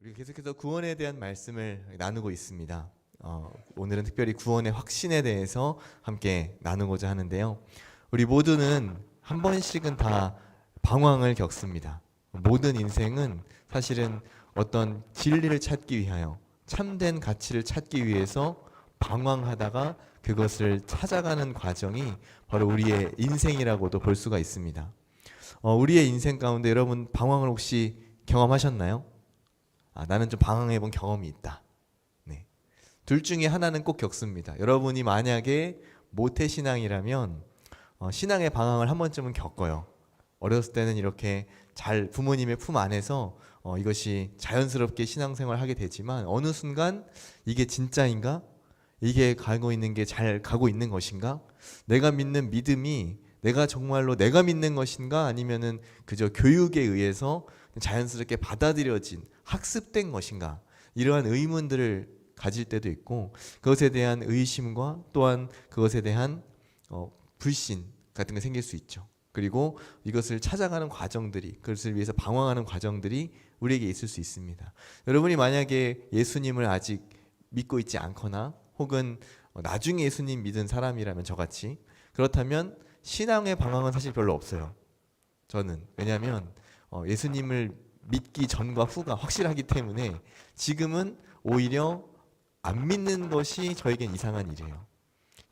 우리 계속해서 구원에 대한 말씀을 나누고 있습니다. 오늘은 특별히 구원의 확신에 대해서 함께 나누고자 하는데요. 우리 모두는 한 번씩은 다 방황을 겪습니다. 모든 인생은 사실은 어떤 진리를 찾기 위하여 참된 가치를 찾기 위해서 방황하다가 그것을 찾아가는 과정이 바로 우리의 인생이라고도 볼 수가 있습니다. 우리의 인생 가운데 여러분 방황을 혹시 경험하셨나요? 나는 좀 방황해 본 경험이 있다. 네. 둘 중에 하나는 꼭 겪습니다. 여러분이 만약에 모태신앙이라면 신앙의 방황을 한 번쯤은 겪어요. 어렸을 때는 이렇게 잘 부모님의 품 안에서 이것이 자연스럽게 신앙생활을 하게 되지만 어느 순간 이게 진짜인가? 이게 가고 있는 게 잘 가고 있는 것인가? 내가 믿는 믿음이 내가 정말로 내가 믿는 것인가? 아니면은 그저 교육에 의해서 자연스럽게 받아들여진 학습된 것인가? 이러한 의문들을 가질 때도 있고 그것에 대한 의심과 또한 그것에 대한 불신 같은 게 생길 수 있죠. 그리고 이것을 찾아가는 과정들이 그것을 위해서 방황하는 과정들이 우리에게 있을 수 있습니다. 여러분이 만약에 예수님을 아직 믿고 있지 않거나 혹은 나중에 예수님 믿은 사람이라면 저같이 그렇다면 신앙의 방황은 사실 별로 없어요. 저는 왜냐하면 예수님을 믿기 전과 후가 확실하기 때문에 지금은 오히려 안 믿는 것이 저에겐 이상한 일이에요.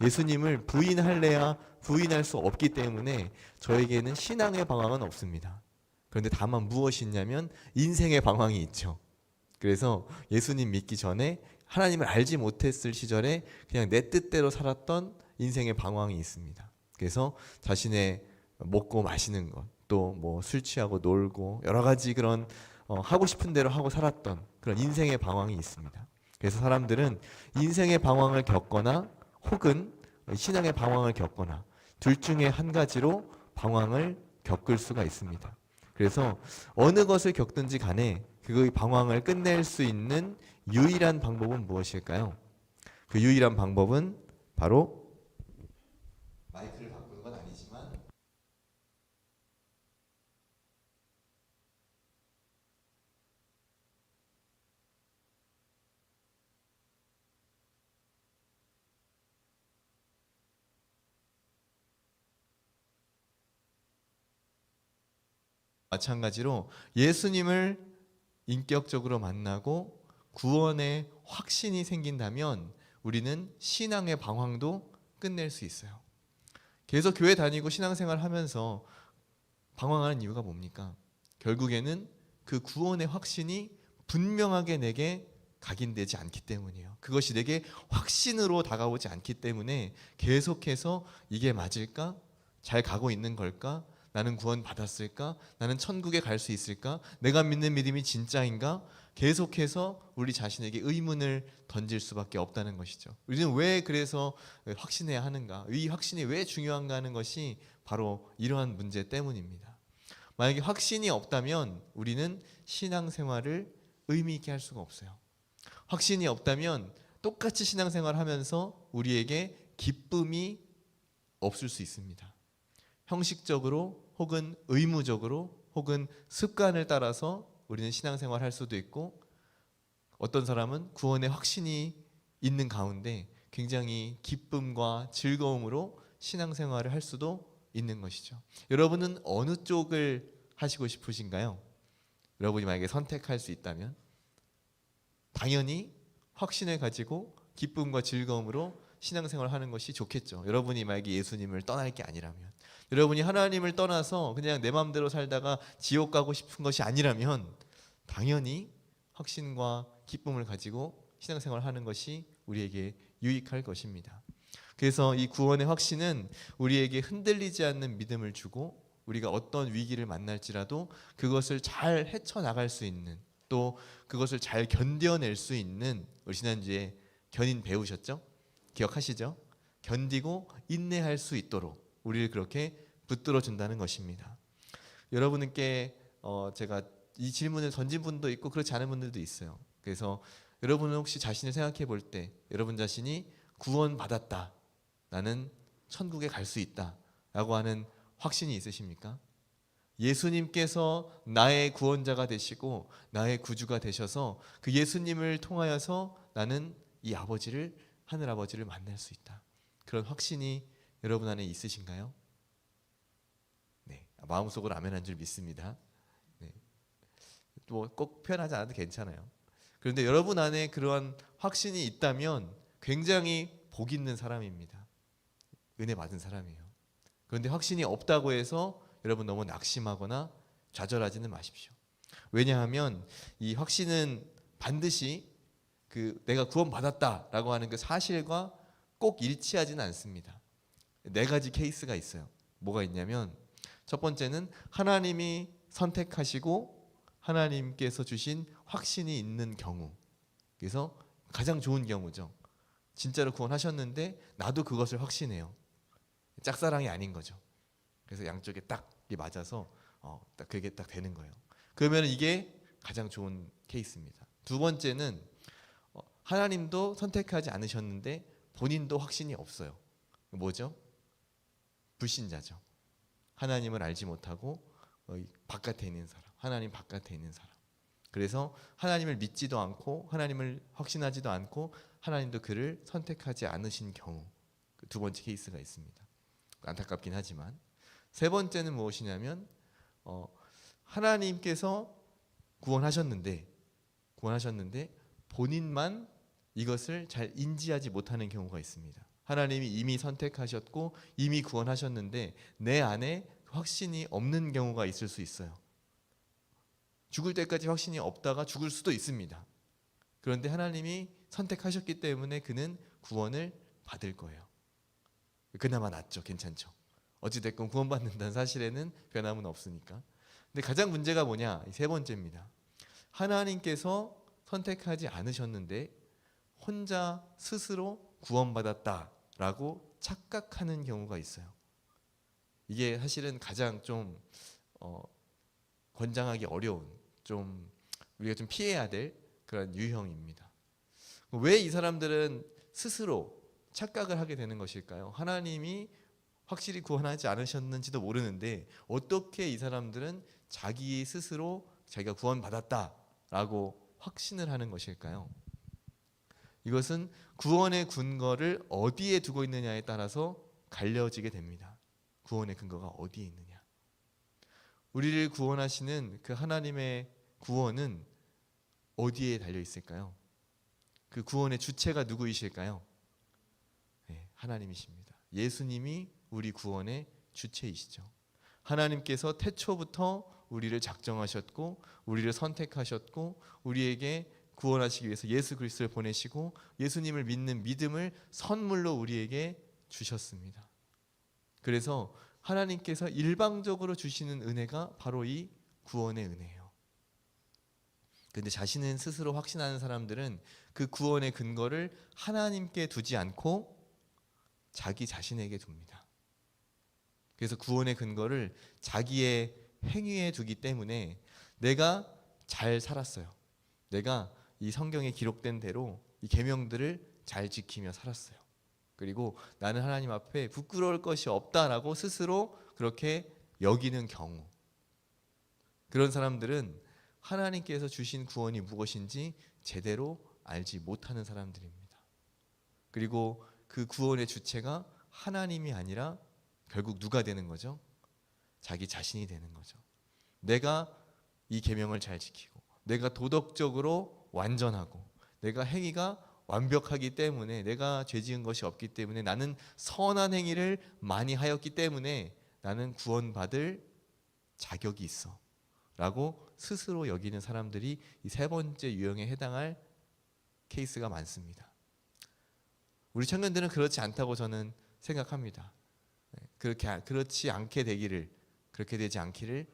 예수님을 부인할래야 부인할 수 없기 때문에 저에게는 신앙의 방황은 없습니다. 그런데 다만 무엇이 있냐면 인생의 방황이 있죠. 그래서 예수님 믿기 전에 하나님을 알지 못했을 시절에 그냥 내 뜻대로 살았던 인생의 방황이 있습니다. 그래서 자신의 먹고 마시는 것, 또 뭐 술 취하고 놀고 여러 가지 그런 하고 싶은 대로 하고 살았던 그런 인생의 방황이 있습니다. 그래서 사람들은 인생의 방황을 겪거나 혹은 신앙의 방황을 겪거나 둘 중에 한 가지로 방황을 겪을 수가 있습니다. 그래서 어느 것을 겪든지 간에 그의 방황을 끝낼 수 있는 유일한 방법은 무엇일까요? 그 유일한 방법은 바로 마이크를 바꾸는 건 아니지만 마찬가지로 예수님을 인격적으로 만나고 구원의 확신이 생긴다면 우리는 신앙의 방황도 끝낼 수 있어요. 계속 교회 다니고 신앙생활 하면서 방황하는 이유가 뭡니까? 결국에는 그 구원의 확신이 분명하게 내게 각인되지 않기 때문이에요. 그것이 내게 확신으로 다가오지 않기 때문에 계속해서 이게 맞을까? 잘 가고 있는 걸까? 나는 구원 받았을까? 나는 천국에 갈 수 있을까? 내가 믿는 믿음이 진짜인가? 계속해서 우리 자신에게 의문을 던질 수밖에 없다는 것이죠. 우리는 왜 그래서 확신해야 하는가? 이 확신이 왜 중요한가 하는 것이 바로 이러한 문제 때문입니다. 만약에 확신이 없다면 우리는 신앙생활을 의미 있게 할 수가 없어요. 확신이 없다면 똑같이 신앙생활을 하면서 우리에게 기쁨이 없을 수 있습니다. 형식적으로 혹은 의무적으로 혹은 습관을 따라서 우리는 신앙생활을 할 수도 있고 어떤 사람은 구원의 확신이 있는 가운데 굉장히 기쁨과 즐거움으로 신앙생활을 할 수도 있는 것이죠. 여러분은 어느 쪽을 하시고 싶으신가요? 여러분이 만약에 선택할 수 있다면 당연히 확신을 가지고 기쁨과 즐거움으로 신앙생활을 하는 것이 좋겠죠. 여러분이 만약에 예수님을 떠날 게 아니라면 여러분이 하나님을 떠나서 그냥 내 마음대로 살다가 지옥 가고 싶은 것이 아니라면 당연히 확신과 기쁨을 가지고 신앙생활을 하는 것이 우리에게 유익할 것입니다. 그래서 이 구원의 확신은 우리에게 흔들리지 않는 믿음을 주고 우리가 어떤 위기를 만날지라도 그것을 잘 헤쳐나갈 수 있는 또 그것을 잘 견뎌낼 수 있는 우리 지난주에 견인 배우셨죠? 기억하시죠? 견디고 인내할 수 있도록 우리를 그렇게 붙들어 준다는 것입니다. 여러분께 제가 이 질문을 던진 분도 있고 그렇지 않은 분들도 있어요. 그래서 여러분은 혹시 자신을 생각해 볼 때 여러분 자신이 구원받았다, 나는 천국에 갈 수 있다 라고 하는 확신이 있으십니까? 예수님께서 나의 구원자가 되시고 나의 구주가 되셔서 그 예수님을 통하여서 나는 이 아버지를, 하늘 아버지를 만날 수 있다. 그런 확신이 여러분 안에 있으신가요? 네, 마음속으로 아멘한 줄 믿습니다. 네, 뭐 꼭 표현하지 않아도 괜찮아요. 그런데 여러분 안에 그러한 확신이 있다면 굉장히 복 있는 사람입니다. 은혜 받은 사람이에요. 그런데 확신이 없다고 해서 여러분 너무 낙심하거나 좌절하지는 마십시오. 왜냐하면 이 확신은 반드시 그 내가 구원받았다라고 하는 그 사실과 꼭 일치하지는 않습니다. 네 가지 케이스가 있어요. 뭐가 있냐면 첫 번째는 하나님이 선택하시고 하나님께서 주신 확신이 있는 경우. 그래서 가장 좋은 경우죠. 진짜로 구원하셨는데 나도 그것을 확신해요. 짝사랑이 아닌 거죠. 그래서 양쪽에 딱 맞아서 딱 그게 딱 되는 거예요. 그러면 이게 가장 좋은 케이스입니다. 두 번째는 하나님도 선택하지 않으셨는데 본인도 확신이 없어요. 뭐죠? 불신자죠. 하나님을 알지 못하고 바깥에 있는 사람, 하나님 바깥에 있는 사람. 그래서 하나님을 믿지도 않고 하나님을 확신하지도 않고 하나님도 그를 선택하지 않으신 경우, 두 번째 케이스가 있습니다. 안타깝긴 하지만 세 번째는 무엇이냐면 하나님께서 구원하셨는데 본인만 이것을 잘 인지하지 못하는 경우가 있습니다. 하나님이 이미 선택하셨고 이미 구원하셨는데 내 안에 확신이 없는 경우가 있을 수 있어요. 죽을 때까지 확신이 없다가 죽을 수도 있습니다. 그런데 하나님이 선택하셨기 때문에 그는 구원을 받을 거예요. 그나마 낫죠. 괜찮죠. 어찌됐건 구원받는다는 사실에는 변함은 없으니까. 근데 가장 문제가 뭐냐? 세 번째입니다. 하나님께서 선택하지 않으셨는데 혼자 스스로 구원받았다라고 착각하는 경우가 있어요. 이게 사실은 가장 좀 권장하기 어려운, 좀 우리가 좀 피해야 될 그런 유형입니다. 왜 이 사람들은 스스로 착각을 하게 되는 것일까요? 하나님이 확실히 구원하지 않으셨는지도 모르는데 어떻게 이 사람들은 자기 스스로 자기가 구원받았다라고 확신을 하는 것일까요? 이것은 구원의 근거를 어디에 두고 있느냐에 따라서 갈려지게 됩니다. 구원의 근거가 어디에 있느냐. 우리를 구원하시는 그 하나님의 구원은 어디에 달려 있을까요? 그 구원의 주체가 누구이실까요? 네, 하나님이십니다. 예수님이 우리 구원의 주체이시죠. 하나님께서 태초부터 우리를 작정하셨고 우리를 선택하셨고 우리에게 구원하시기 위해서 예수 그리스도를 보내시고 예수님을 믿는 믿음을 선물로 우리에게 주셨습니다. 그래서 하나님께서 일방적으로 주시는 은혜가 바로 이 구원의 은혜예요. 그런데 자신은 스스로 확신하는 사람들은 그 구원의 근거를 하나님께 두지 않고 자기 자신에게 둡니다. 그래서 구원의 근거를 자기의 행위에 두기 때문에 내가 잘 살았어요. 내가 이 성경에 기록된 대로 이 계명들을 잘 지키며 살았어요. 그리고 나는 하나님 앞에 부끄러울 것이 없다라고 스스로 그렇게 여기는 경우, 그런 사람들은 하나님께서 주신 구원이 무엇인지 제대로 알지 못하는 사람들입니다. 그리고 그 구원의 주체가 하나님이 아니라 결국 누가 되는 거죠? 자기 자신이 되는 거죠. 내가 이 계명을 잘 지키고 내가 도덕적으로 완전하고 내가 행위가 완벽하기 때문에, 내가 죄 지은 것이 없기 때문에, 나는 선한 행위를 많이 하였기 때문에 나는 구원받을 자격이 있어 라고 스스로 여기는 사람들이 이 세 번째 유형에 해당할 케이스가 많습니다. 우리 청년들은 그렇지 않다고 저는 생각합니다. 그렇지 않게 되기를, 그렇게 되지 않기를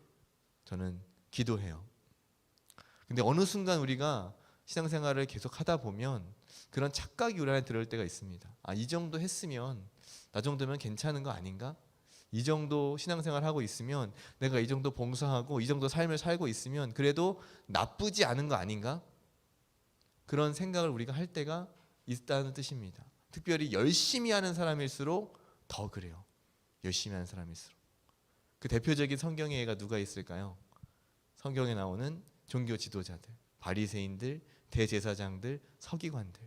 저는 기도해요. 근데 어느 순간 우리가 신앙생활을 계속 하다 보면 그런 착각이 우리 안에 들어올 때가 있습니다. 이 정도 했으면, 나 정도면 괜찮은 거 아닌가? 이 정도 신앙생활 하고 있으면, 내가 이 정도 봉사하고 이 정도 삶을 살고 있으면 그래도 나쁘지 않은 거 아닌가? 그런 생각을 우리가 할 때가 있다는 뜻입니다. 특별히 열심히 하는 사람일수록 더 그래요. 열심히 하는 사람일수록. 그 대표적인 성경의 예가 누가 있을까요? 성경에 나오는 종교 지도자들, 바리새인들, 대제사장들, 서기관들.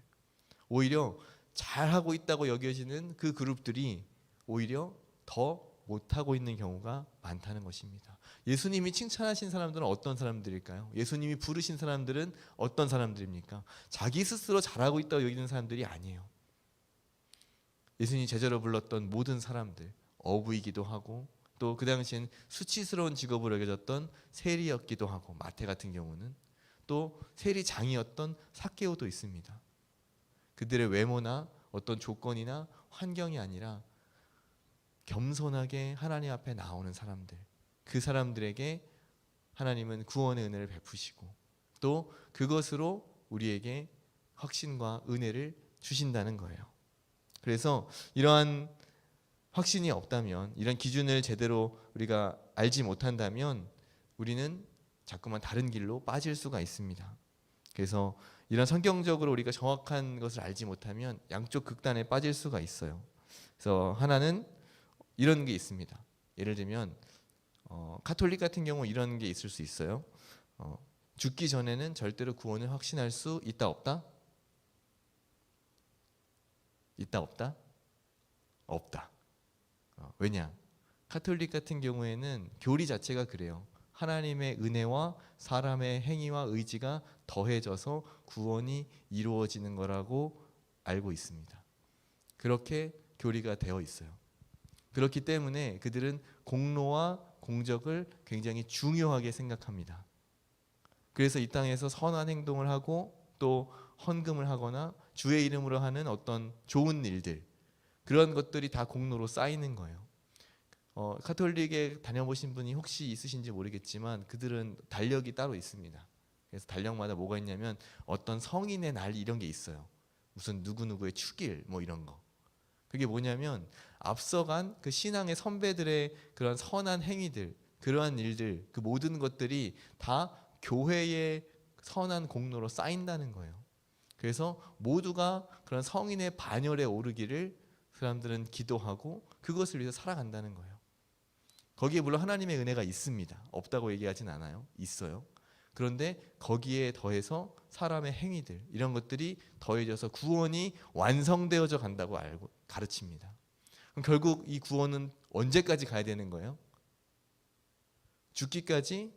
오히려 잘하고 있다고 여겨지는 그 그룹들이 오히려 더 못하고 있는 경우가 많다는 것입니다. 예수님이 칭찬하신 사람들은 어떤 사람들일까요? 예수님이 부르신 사람들은 어떤 사람들입니까? 자기 스스로 잘하고 있다고 여기는 사람들이 아니에요. 예수님이 제자로 불렀던 모든 사람들, 어부이기도 하고 또 그 당시엔 수치스러운 직업으로 여겨졌던 세리였기도 하고, 마태 같은 경우는 또 세리장이었던 삭개오도 있습니다. 그들의 외모나 어떤 조건이나 환경이 아니라 겸손하게 하나님 앞에 나오는 사람들, 그 사람들에게 하나님은 구원의 은혜를 베푸시고 또 그것으로 우리에게 확신과 은혜를 주신다는 거예요. 그래서 이러한 확신이 없다면, 이런 기준을 제대로 우리가 알지 못한다면 우리는 자꾸만 다른 길로 빠질 수가 있습니다. 그래서 이런 성경적으로 우리가 정확한 것을 알지 못하면 양쪽 극단에 빠질 수가 있어요. 그래서 하나는 이런 게 있습니다. 예를 들면 가톨릭 같은 경우 이런 게 있을 수 있어요. 죽기 전에는 절대로 구원을 확신할 수 있다 없다? 있다 없다? 없다. 왜냐? 가톨릭 같은 경우에는 교리 자체가 그래요. 하나님의 은혜와 사람의 행위와 의지가 더해져서 구원이 이루어지는 거라고 알고 있습니다. 그렇게 교리가 되어 있어요. 그렇기 때문에 그들은 공로와 공적을 굉장히 중요하게 생각합니다. 그래서 이 땅에서 선한 행동을 하고 또 헌금을 하거나 주의 이름으로 하는 어떤 좋은 일들, 그런 것들이 다 공로로 쌓이는 거예요. 가톨릭에 다녀보신 분이 혹시 있으신지 모르겠지만 그들은 달력이 따로 있습니다. 그래서 달력마다 뭐가 있냐면 어떤 성인의 날 이런 게 있어요. 무슨 누구누구의 축일 뭐 이런 거. 그게 뭐냐면 앞서간 그 신앙의 선배들의 그런 선한 행위들, 그러한 일들, 그 모든 것들이 다 교회의 선한 공로로 쌓인다는 거예요. 그래서 모두가 그런 성인의 반열에 오르기를 사람들은 기도하고 그것을 위해서 살아간다는 거예요. 거기에 물론 하나님의 은혜가 있습니다. 없다고 얘기하진 않아요. 있어요. 그런데 거기에 더해서 사람의 행위들, 이런 것들이 더해져서 구원이 완성되어져 간다고 알고 가르칩니다. 그럼 결국 이 구원은 언제까지 가야 되는 거예요? 죽기까지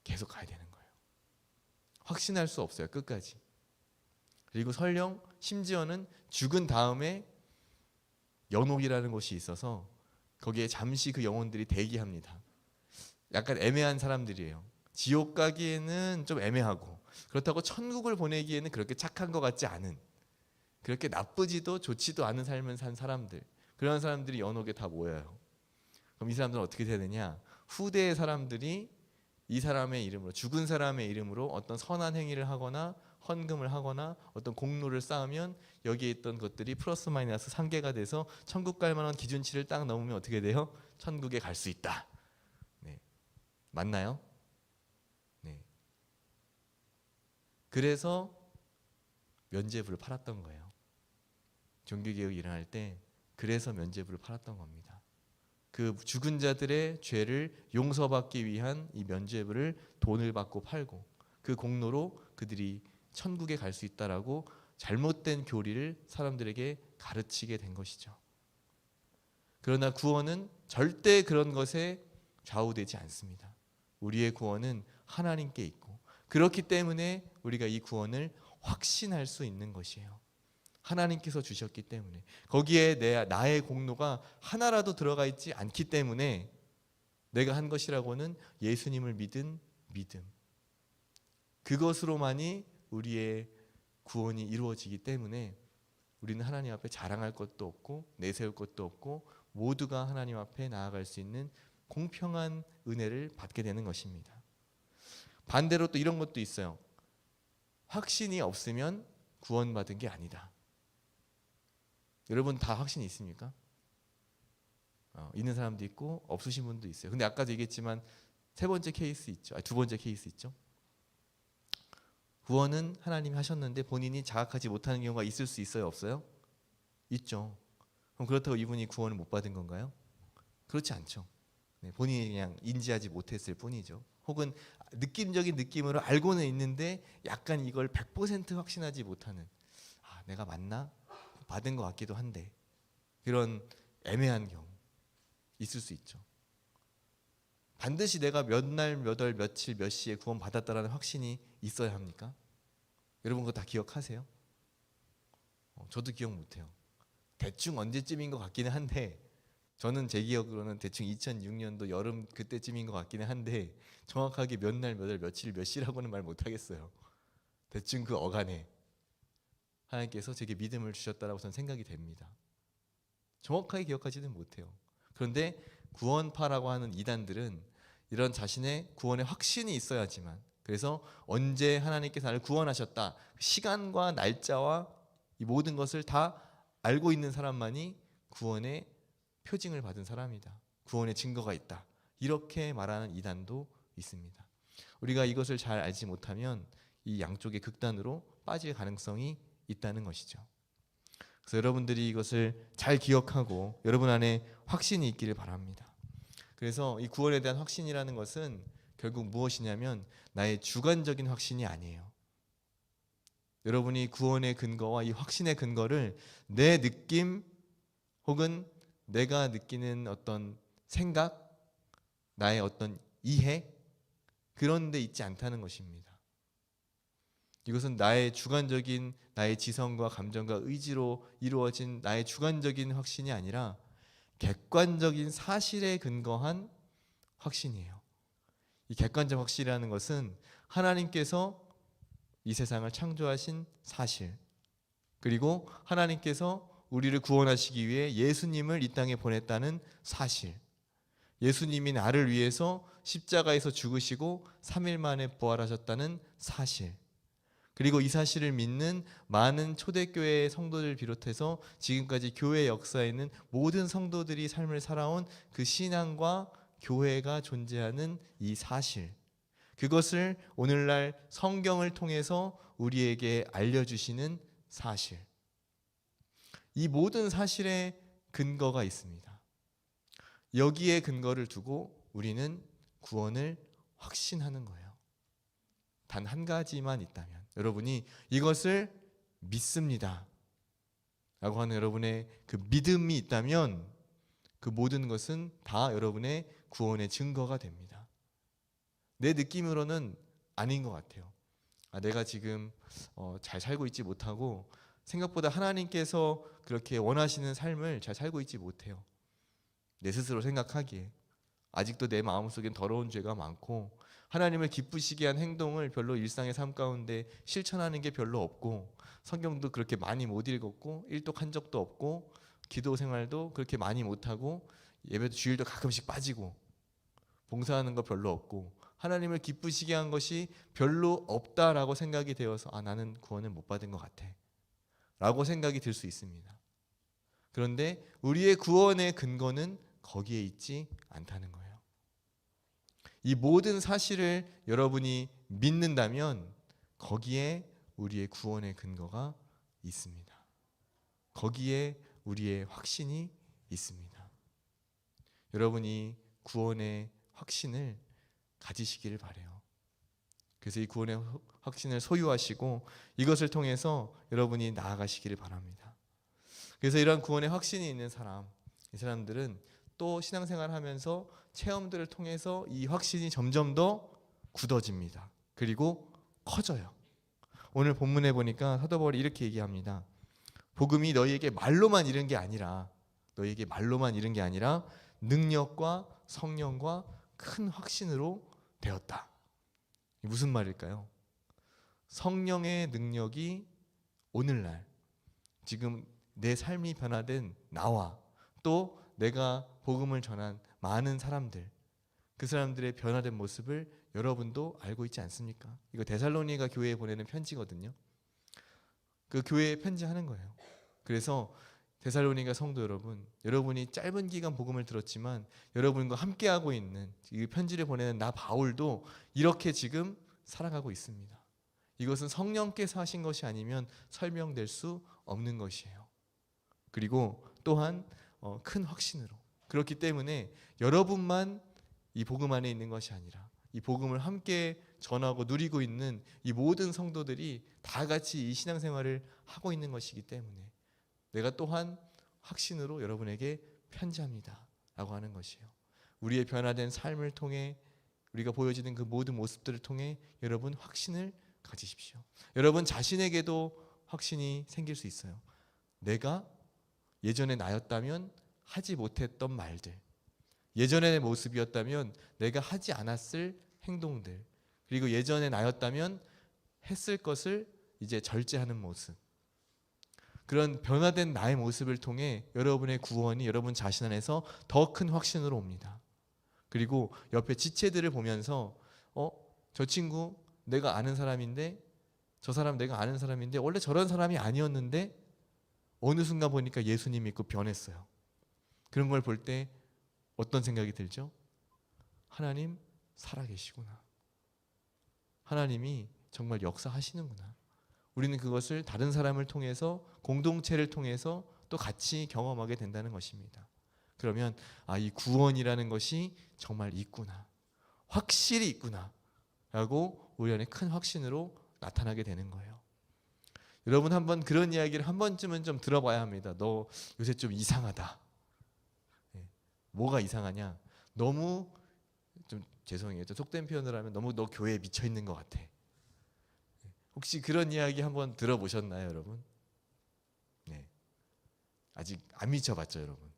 계속 가야 되는 거예요. 확신할 수 없어요. 끝까지. 그리고 설령 심지어는 죽은 다음에 연옥이라는 곳이 있어서 거기에 잠시 그 영혼들이 대기합니다. 약간 애매한 사람들이에요. 지옥 가기에는 좀 애매하고, 그렇다고 천국을 보내기에는 그렇게 착한 것 같지 않은, 그렇게 나쁘지도 좋지도 않은 삶을 산 사람들, 그런 사람들이 연옥에 다 모여요. 그럼 이 사람들은 어떻게 되느냐? 후대의 사람들이 이 사람의 이름으로, 죽은 사람의 이름으로 어떤 선한 행위를 하거나 헌금을 하거나 어떤 공로를 쌓으면 여기에 있던 것들이 플러스 마이너스 상계가 돼서 천국 갈 만한 기준치를 딱 넘으면 어떻게 돼요? 천국에 갈 수 있다. 네. 맞나요? 네. 그래서 면죄부를 팔았던 거예요. 종교개혁이 일어날 때 그래서 면죄부를 팔았던 겁니다. 그 죽은 자들의 죄를 용서받기 위한 이 면죄부를 돈을 받고 팔고 그 공로로 그들이 천국에 갈 수 있다라고 잘못된 교리를 사람들에게 가르치게 된 것이죠. 그러나 구원은 절대 그런 것에 좌우되지 않습니다. 우리의 구원은 하나님께 있고, 그렇기 때문에 우리가 이 구원을 확신할 수 있는 것이에요. 하나님께서 주셨기 때문에, 거기에 나의 공로가 하나라도 들어가 있지 않기 때문에 내가 한 것이라고는 예수님을 믿은 믿음, 그것으로만이 우리의 구원이 이루어지기 때문에 우리는 하나님 앞에 자랑할 것도 없고 내세울 것도 없고 모두가 하나님 앞에 나아갈 수 있는 공평한 은혜를 받게 되는 것입니다. 반대로 또 이런 것도 있어요. 확신이 없으면 구원받은 게 아니다. 여러분 다 확신이 있습니까? 있는 사람도 있고 없으신 분도 있어요. 근데 아까도 얘기했지만 세 번째 케이스 있죠. 두 번째 케이스 있죠. 구원은 하나님이 하셨는데 본인이 자각하지 못하는 경우가 있을 수 있어요? 없어요? 있죠. 그럼 그렇다고 이분이 구원을 못 받은 건가요? 그렇지 않죠. 본인이 그냥 인지하지 못했을 뿐이죠. 혹은 느낌적인 느낌으로 알고는 있는데 약간 이걸 100% 확신하지 못하는, 내가 맞나? 받은 것 같기도 한데, 그런 애매한 경우 있을 수 있죠. 반드시 내가 몇 날, 몇 월, 며칠, 몇 시에 구원 받았다라는 확신이 있어야 합니까? 여러분 그거 다 기억하세요? 저도 기억 못해요. 대충 언제쯤인 것 같기는 한데, 저는 제 기억으로는 대충 2006년도 여름 그때쯤인 것 같기는 한데, 정확하게 몇 날, 몇 월, 며칠, 몇 시라고는 말 못하겠어요. 대충 그 어간에 하나님께서 제게 믿음을 주셨다라고 저는 생각이 됩니다. 정확하게 기억하지는 못해요. 그런데 구원파라고 하는 이단들은 이런 자신의 구원의 확신이 있어야지만, 그래서 언제 하나님께서 나를 구원하셨다, 시간과 날짜와 이 모든 것을 다 알고 있는 사람만이 구원의 표징을 받은 사람이다, 구원의 증거가 있다, 이렇게 말하는 이단도 있습니다. 우리가 이것을 잘 알지 못하면 이 양쪽의 극단으로 빠질 가능성이 있다는 것이죠. 그래서 여러분들이 이것을 잘 기억하고 여러분 안에 확신이 있기를 바랍니다. 그래서 이 구원에 대한 확신이라는 것은 결국 무엇이냐면 나의 주관적인 확신이 아니에요. 여러분이 구원의 근거와 이 확신의 근거를 내 느낌 혹은 내가 느끼는 어떤 생각, 나의 어떤 이해, 그런 데 있지 않다는 것입니다. 이것은 나의 주관적인, 나의 지성과 감정과 의지로 이루어진 나의 주관적인 확신이 아니라 객관적인 사실에 근거한 확신이에요. 이 객관적 확신이라는 것은 하나님께서 이 세상을 창조하신 사실, 그리고 하나님께서 우리를 구원하시기 위해 예수님을 이 땅에 보냈다는 사실, 예수님이 나를 위해서 십자가에서 죽으시고 3일 만에 부활하셨다는 사실, 그리고 이 사실을 믿는 많은 초대교회의 성도들 비롯해서 지금까지 교회 역사에 있는 모든 성도들이 삶을 살아온 그 신앙과 교회가 존재하는 이 사실, 그것을 오늘날 성경을 통해서 우리에게 알려주시는 사실, 이 모든 사실에 근거가 있습니다. 여기에 근거를 두고 우리는 구원을 확신하는 거예요. 단 한 가지만 있다면, 여러분이 이것을 믿습니다 라고 하는 여러분의 그 믿음이 있다면 그 모든 것은 다 여러분의 구원의 증거가 됩니다. 내 느낌으로는 아닌 것 같아요. 내가 지금 잘 살고 있지 못하고 생각보다 하나님께서 그렇게 원하시는 삶을 잘 살고 있지 못해요. 내 스스로 생각하기에 아직도 내 마음속엔 더러운 죄가 많고 하나님을 기쁘시게 한 행동을 별로 일상의 삶 가운데 실천하는 게 별로 없고, 성경도 그렇게 많이 못 읽었고 일독한 적도 없고 기도 생활도 그렇게 많이 못하고 예배도 주일도 가끔씩 빠지고 봉사하는 거 별로 없고 하나님을 기쁘시게 한 것이 별로 없다라고 생각이 되어서 나는 구원을 못 받은 것 같아 라고 생각이 들 수 있습니다. 그런데 우리의 구원의 근거는 거기에 있지 않다는 거예요. 이 모든 사실을 여러분이 믿는다면 거기에 우리의 구원의 근거가 있습니다. 거기에 우리의 확신이 있습니다. 여러분이 구원의 확신을 가지시기를 바라요. 그래서 이 구원의 확신을 소유하시고 이것을 통해서 여러분이 나아가시기를 바랍니다. 그래서 이러한 구원의 확신이 있는 사람, 이 사람들은 또 신앙생활 하면서 체험들을 통해서 이 확신이 점점 더 굳어집니다. 그리고 커져요. 오늘 본문에 보니까 사도 바울이 이렇게 얘기합니다. 복음이 너희에게 말로만 이른 게 아니라, 너희에게 말로만 이른 게 아니라 능력과 성령과 큰 확신으로 되었다. 무슨 말일까요? 성령의 능력이 오늘날 지금 내 삶이 변화된 나와 또 내가 복음을 전한 많은 사람들, 그 사람들의 변화된 모습을 여러분도 알고 있지 않습니까? 이거 데살로니가 교회에 보내는 편지거든요. 그 교회에 편지하는 거예요. 그래서 데살로니가 성도 여러분, 여러분이 짧은 기간 복음을 들었지만 여러분과 함께하고 있는 이 편지를 보내는 나 바울도 이렇게 지금 살아가고 있습니다. 이것은 성령께서 하신 것이 아니면 설명될 수 없는 것이에요. 그리고 또한 큰 확신으로, 그렇기 때문에 여러분만 이 복음 안에 있는 것이 아니라 이 복음을 함께 전하고 누리고 있는 이 모든 성도들이 다 같이 이 신앙생활을 하고 있는 것이기 때문에 내가 또한 확신으로 여러분에게 편지합니다 라고 하는 것이에요. 우리의 변화된 삶을 통해 우리가 보여지는 그 모든 모습들을 통해 여러분 확신을 가지십시오. 여러분 자신에게도 확신이 생길 수 있어요. 내가 예전에 나였다면 하지 못했던 말들, 예전의 모습이었다면 내가 하지 않았을 행동들, 그리고 예전의 나였다면 했을 것을 이제 절제하는 모습, 그런 변화된 나의 모습을 통해 여러분의 구원이 여러분 자신 안에서 더 큰 확신으로 옵니다. 그리고 옆에 지체들을 보면서 저 친구 내가 아는 사람인데, 저 사람 내가 아는 사람인데 원래 저런 사람이 아니었는데 어느 순간 보니까 예수님 믿고 변했어요. 그런 걸 볼 때 어떤 생각이 들죠? 하나님 살아계시구나. 하나님이 정말 역사하시는구나. 우리는 그것을 다른 사람을 통해서, 공동체를 통해서 또 같이 경험하게 된다는 것입니다. 그러면 이 구원이라는 것이 정말 있구나, 확실히 있구나 라고 우리 안에 큰 확신으로 나타나게 되는 거예요. 여러분 한번 그런 이야기를 한 번쯤은 좀 들어봐야 합니다. 너 요새 좀 이상하다. 뭐가 이상하냐? 너무, 좀 죄송해요, 좀 속된 표현을 하면 너무 너 교회에 미쳐 있는 것 같아. 혹시 그런 이야기 한번 들어보셨나요, 여러분? 네, 아직 안 미쳐봤죠, 여러분?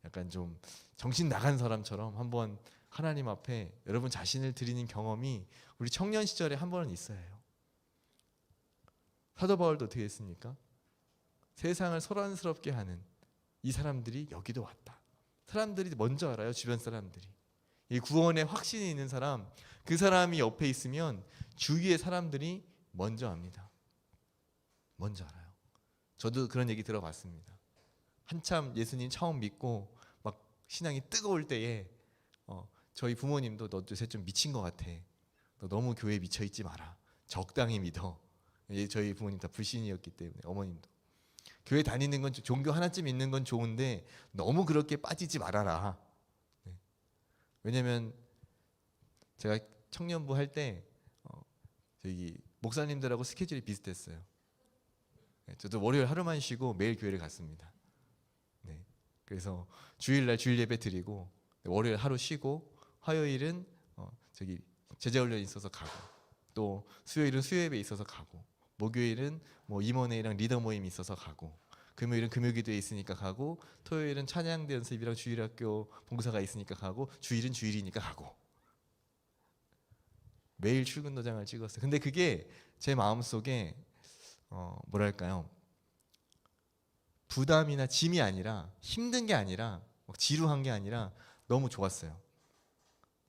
약간 좀 정신 나간 사람처럼 한번 하나님 앞에 여러분 자신을 드리는 경험이 우리 청년 시절에 한 번은 있어야 해요. 사도 바울도 어떻게 했습니까? 세상을 소란스럽게 하는 이 사람들이 여기도 왔다. 사람들이 먼저 알아요, 주변 사람들이. 이 구원의 확신이 있는 사람, 그 사람이 옆에 있으면 주위의 사람들이 먼저 압니다. 먼저 알아요. 저도 그런 얘기 들어봤습니다. 한참 예수님 처음 믿고 막 신앙이 뜨거울 때에 저희 부모님도 너 요새 좀 미친 것 같아. 너 너무 교회에 미쳐 있지 마라. 적당히 믿어. 저희 부모님 다 불신이었기 때문에, 어머님도 교회 다니는 건, 종교 하나쯤 있는 건 좋은데 너무 그렇게 빠지지 말아라. 네. 왜냐면 제가 청년부 할 때 저기 목사님들하고 스케줄이 비슷했어요. 네. 저도 월요일 하루만 쉬고 매일 교회를 갔습니다. 네. 그래서 주일날 주일 예배 드리고, 월요일 하루 쉬고, 화요일은 저기 제자훈련 있어서 가고, 또 수요일은 수요예배 있어서 가고, 목요일은 뭐 임원회의랑 리더 모임이 있어서 가고, 금요일은 금요기도에 있으니까 가고, 토요일은 찬양대 연습이랑 주일학교 봉사가 있으니까 가고, 주일은 주일이니까 가고. 매일 출근 도장을 찍었어요. 근데 그게 제 마음속에 뭐랄까요, 부담이나 짐이 아니라, 힘든 게 아니라, 막 지루한 게 아니라 너무 좋았어요.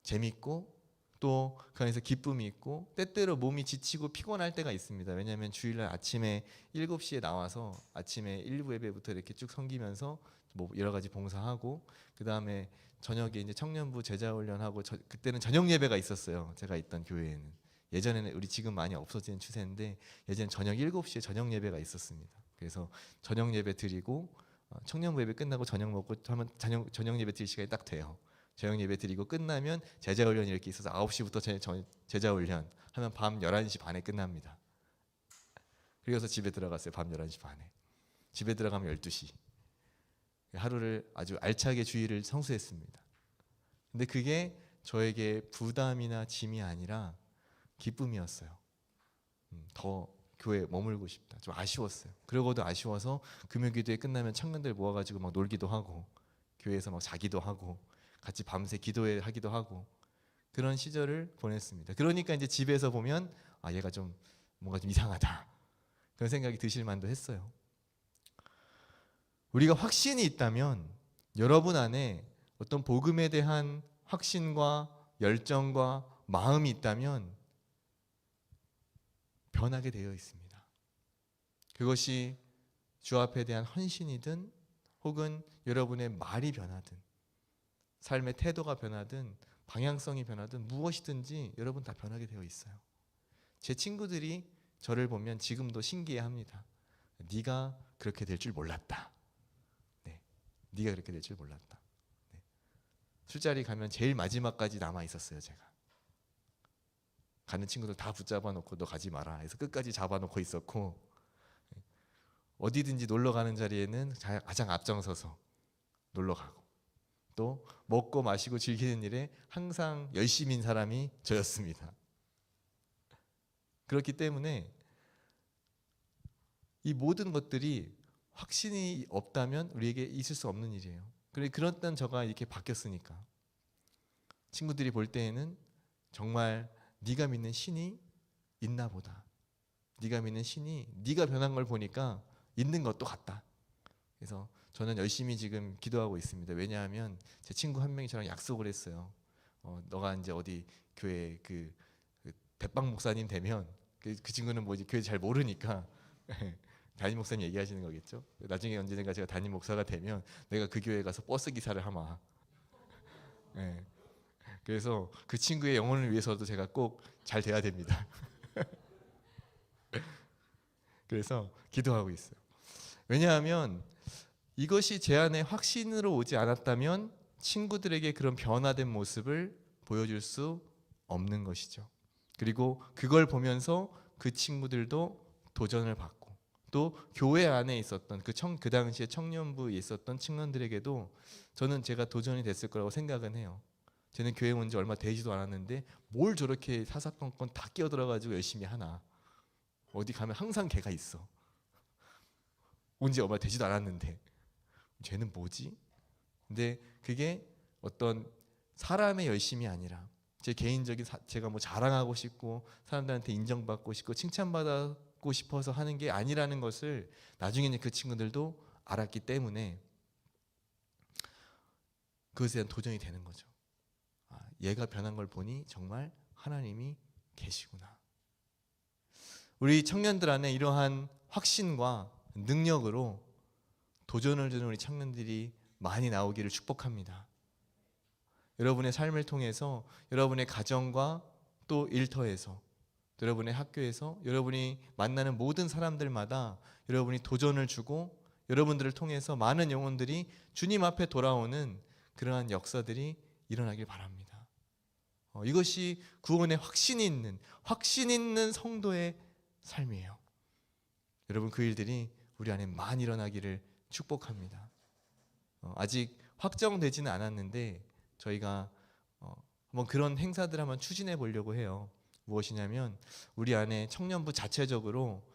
재밌고 또 그 안에서 기쁨이 있고, 때때로 몸이 지치고 피곤할 때가 있습니다. 왜냐하면 주일날 아침에 7시에 나와서 아침에 1부 예배부터 이렇게 쭉 섬기면서 뭐 여러 가지 봉사하고, 그 다음에 저녁에 이제 청년부 제자훈련하고, 그때는 저녁 예배가 있었어요. 제가 있던 교회에는. 예전에는, 우리 지금 많이 없어지는 추세인데 예전에 저녁 7시에 저녁 예배가 있었습니다. 그래서 저녁 예배 드리고, 청년부 예배 끝나고 저녁 먹고 하면 저녁 예배 드릴 시간이 딱 돼요. 저녁 예배 드리고 끝나면 제자훈련이 이렇게 있어서 9시부터 제자훈련 하면 밤 11시 반에 끝납니다. 그래서 집에 들어갔어요. 밤 11시 반에. 집에 들어가면 12시. 하루를 아주 알차게 주일을 성수했습니다. 근데 그게 저에게 부담이나 짐이 아니라 기쁨이었어요. 더 교회에 머물고 싶다. 좀 아쉬웠어요. 그러고도 아쉬워서 금요기도에 끝나면 청년들 모아가지고 막 놀기도 하고, 교회에서 막 자기도 하고, 같이 밤새 기도회 하기도 하고, 그런 시절을 보냈습니다. 그러니까 이제 집에서 보면 얘가 좀 뭔가 좀 이상하다, 그런 생각이 드실 만도 했어요. 우리가 확신이 있다면, 여러분 안에 어떤 복음에 대한 확신과 열정과 마음이 있다면 변하게 되어 있습니다. 그것이 주 앞에 대한 헌신이든, 혹은 여러분의 말이 변하든, 삶의 태도가 변하든, 방향성이 변하든, 무엇이든지 여러분 다 변하게 되어 있어요. 제 친구들이 저를 보면 지금도 신기해합니다. 네가 그렇게 될 줄 몰랐다. 네, 네가 그렇게 될 줄 몰랐다. 네. 술자리 가면 제일 마지막까지 남아 있었어요. 제가 가는 친구들 다 붙잡아 놓고 너 가지 마라 해서 끝까지 잡아 놓고 있었고, 어디든지 놀러 가는 자리에는 가장 앞장서서 놀러 가고, 또 먹고 마시고 즐기는 일에 항상 열심인 사람이 저였습니다. 그렇기 때문에 이 모든 것들이 확신이 없다면 우리에게 있을 수 없는 일이에요. 그랬던 저가 이렇게 바뀌었으니까 친구들이 볼 때에는 정말 네가 믿는 신이 있나 보다, 네가 믿는 신이 네가 변한 걸 보니까 있는 것도 같다. 그래서 저는 열심히 지금 기도하고 있습니다. 왜냐하면 제 친구 한 명이 저랑 약속을 했어요. 너가 이제 어디 교회 그 대빵 목사님 되면, 그 친구는 뭐 이제 교회 잘 모르니까 담임 목사님 얘기하시는 거겠죠. 나중에 언젠가 제가 담임 목사가 되면 내가 그 교회에 가서 버스 기사를 하마. 네. 그래서 그 친구의 영혼을 위해서도 제가 꼭 잘 돼야 됩니다. 그래서 기도하고 있어요. 왜냐하면 이것이 제 안에 확신으로 오지 않았다면 친구들에게 그런 변화된 모습을 보여줄 수 없는 것이죠. 그리고 그걸 보면서 그 친구들도 도전을 받고, 또 교회 안에 있었던 그 당시에 청년부에 있었던 청년들에게도 저는 제가 도전이 됐을 거라고 생각은 해요. 저는 교회 온 지 얼마 되지도 않았는데 뭘 저렇게 사사건건 다 끼어들어가지고 열심히 하나. 어디 가면 항상 걔가 있어. 온 지 얼마 되지도 않았는데 쟤는 뭐지? 근데 그게 어떤 사람의 열심이 아니라 제 개인적인 제가 뭐 자랑하고 싶고 사람들한테 인정받고 싶고 칭찬받고 싶어서 하는 게 아니라는 것을 나중에는 그 친구들도 알았기 때문에 그것에 대한 도전이 되는 거죠. 얘가 변한 걸 보니 정말 하나님이 계시구나. 우리 청년들 안에 이러한 확신과 능력으로 도전을 주는 우리 청년들이 많이 나오기를 축복합니다. 여러분의 삶을 통해서 여러분의 가정과 또 일터에서, 여러분의 학교에서, 여러분이 만나는 모든 사람들마다 여러분이 도전을 주고 여러분들을 통해서 많은 영혼들이 주님 앞에 돌아오는 그러한 역사들이 일어나길 바랍니다. 이것이 구원의 확신 있는 성도의 삶이에요. 여러분, 그 일들이 우리 안에 많이 일어나기를 축복합니다. 아직 확정되지는 않았는데 저희가 한번 그런 행사들 한번 추진해 보려고 해요. 무엇이냐면 우리 안에 청년부 자체적으로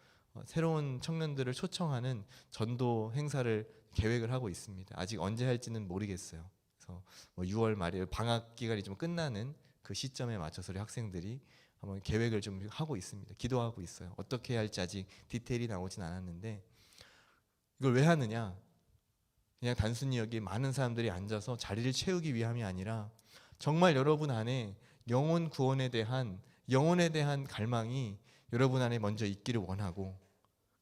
새로운 청년들을 초청하는 전도 행사를 계획을 하고 있습니다. 아직 언제 할지는 모르겠어요. 그래서 6월 말에 방학 기간이 좀 끝나는 그 시점에 맞춰서 우리 학생들이 한번 계획을 좀 하고 있습니다. 기도하고 있어요. 어떻게 해야 할지 아직 디테일이 나오진 않았는데, 이걸 왜 하느냐? 그냥 단순히 여기 많은 사람들이 앉아서 자리를 채우기 위함이 아니라 정말 여러분 안에 영혼 구원에 대한 갈망이 여러분 안에 먼저 있기를 원하고,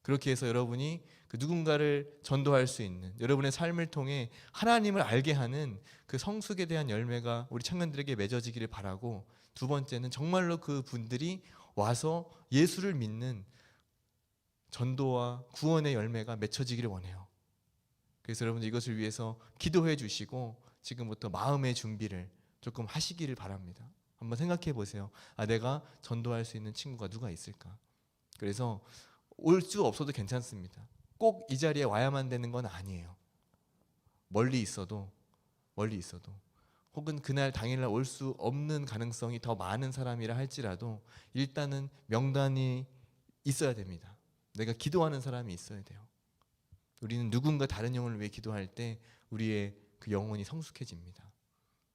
그렇게 해서 여러분이 그 누군가를 전도할 수 있는, 여러분의 삶을 통해 하나님을 알게 하는 그 성숙에 대한 열매가 우리 청년들에게 맺어지기를 바라고, 두 번째는 정말로 그 분들이 와서 예수를 믿는 전도와 구원의 열매가 맺혀지기를 원해요. 그래서 여러분들 이것을 위해서 기도해 주시고 지금부터 마음의 준비를 조금 하시기를 바랍니다. 한번 생각해 보세요. 내가 전도할 수 있는 친구가 누가 있을까? 그래서 올 수 없어도 괜찮습니다. 꼭 이 자리에 와야만 되는 건 아니에요. 멀리 있어도 혹은 그날 당일날 올 수 없는 가능성이 더 많은 사람이라 할지라도 일단은 명단이 있어야 됩니다. 내가 기도하는 사람이 있어야 돼요. 우리는 누군가 다른 영혼을 위해 기도할 때 우리의 그 영혼이 성숙해집니다.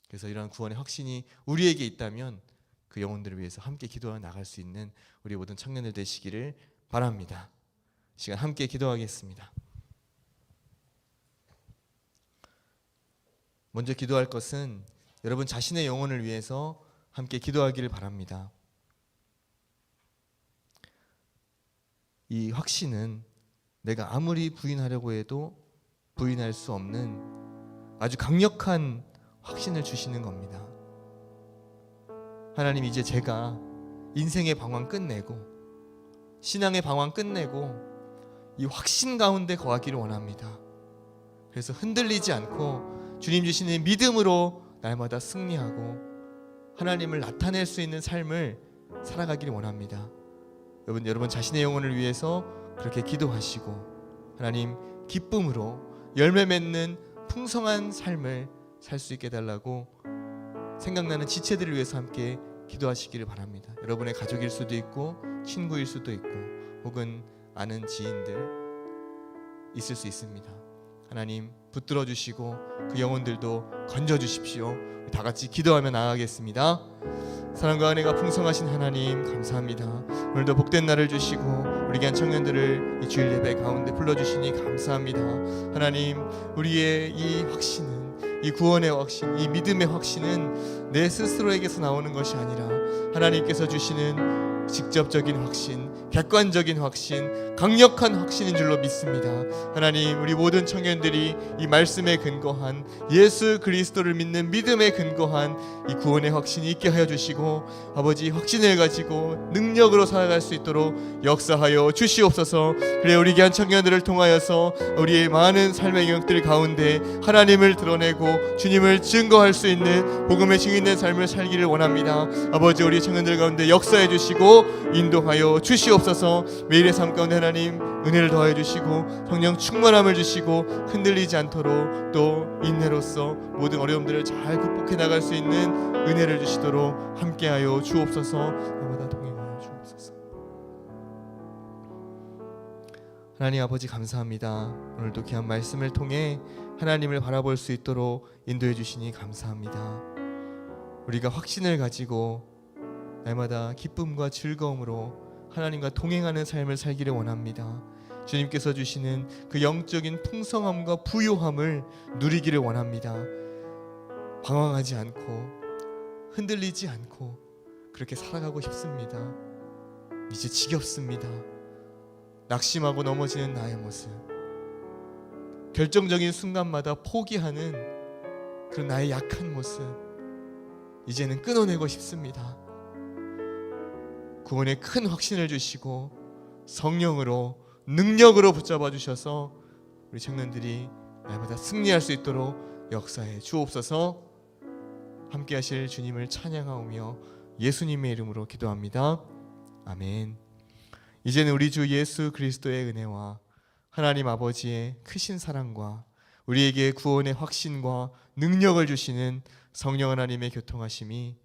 그래서 이러한 구원의 확신이 우리에게 있다면 그 영혼들을 위해서 함께 기도해 나갈 수 있는 우리 모든 청년들 되시기를 바랍니다. 시간 함께 기도하겠습니다. 먼저 기도할 것은 여러분 자신의 영혼을 위해서 함께 기도하기를 바랍니다. 이 확신은 내가 아무리 부인하려고 해도 부인할 수 없는 아주 강력한 확신을 주시는 겁니다. 하나님, 이제 제가 인생의 방황 끝내고 신앙의 방황 끝내고 이 확신 가운데 거하기를 원합니다. 그래서 흔들리지 않고 주님 주시는 믿음으로 날마다 승리하고 하나님을 나타낼 수 있는 삶을 살아가기를 원합니다. 여러분 자신의 영혼을 위해서 그렇게 기도하시고 하나님 기쁨으로 열매 맺는 풍성한 삶을 살 수 있게 해달라고 생각나는 지체들을 위해서 함께 기도하시기를 바랍니다. 여러분의 가족일 수도 있고 친구일 수도 있고 혹은 아는 지인들 있을 수 있습니다. 하나님 붙들어 주시고 그 영혼들도 건져 주십시오. 다 같이 기도하며 나아가겠습니다. 사랑과 은혜가 풍성하신 하나님 감사합니다. 오늘도 복된 날을 주시고 우리 귀한 청년들을 이 주일 예배 가운데 불러주시니 감사합니다. 하나님 우리의 이 확신은 이 구원의 확신, 이 믿음의 확신은 내 스스로에게서 나오는 것이 아니라 하나님께서 주시는 직접적인 확신, 객관적인 확신, 강력한 확신인 줄로 믿습니다. 하나님 우리 모든 청년들이 이 말씀에 근거한 예수 그리스도를 믿는 믿음에 근거한 이 구원의 확신이 있게 하여 주시고 아버지 확신을 가지고 능력으로 살아갈 수 있도록 역사하여 주시옵소서. 그래 우리 귀한 청년들을 통하여서 우리의 많은 삶의 영역들 가운데 하나님을 드러내고 주님을 증거할 수 있는 복음의 증인된 삶을 살기를 원합니다. 아버지 우리 청년들 가운데 역사해 주시고 인도하여 주시옵소서. 매일의 삶 가운데 하나님 은혜를 더하여 주시고 성령 충만함을 주시고 흔들리지 않도록 또 인내로서 모든 어려움들을 잘 극복해 나갈 수 있는 은혜를 주시도록 함께하여 주옵소서. 날마다 동행하여 주옵소서. 하나님 아버지 감사합니다. 오늘도 귀한 말씀을 통해 하나님을 바라볼 수 있도록 인도해 주시니 감사합니다. 우리가 확신을 가지고 날마다 기쁨과 즐거움으로 하나님과 동행하는 삶을 살기를 원합니다. 주님께서 주시는 그 영적인 풍성함과 부요함을 누리기를 원합니다. 방황하지 않고 흔들리지 않고 그렇게 살아가고 싶습니다. 이제 지겹습니다. 낙심하고 넘어지는 나의 모습, 결정적인 순간마다 포기하는 그런 나의 약한 모습 이제는 끊어내고 싶습니다. 구원의 큰 확신을 주시고 성령으로 능력으로 붙잡아 주셔서 우리 청년들이 날마다 승리할 수 있도록 역사해 주옵소서. 함께 하실 주님을 찬양하오며 예수님의 이름으로 기도합니다. 아멘. 이제는 우리 주 예수 그리스도의 은혜와 하나님 아버지의 크신 사랑과 우리에게 구원의 확신과 능력을 주시는 성령 하나님의 교통하심이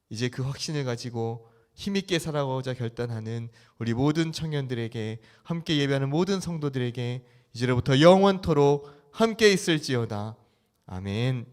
이제 그 확신을 가지고 힘있게 살아가고자 결단하는 우리 모든 청년들에게, 함께 예배하는 모든 성도들에게 이제로부터 영원토록 함께 있을지어다. 아멘.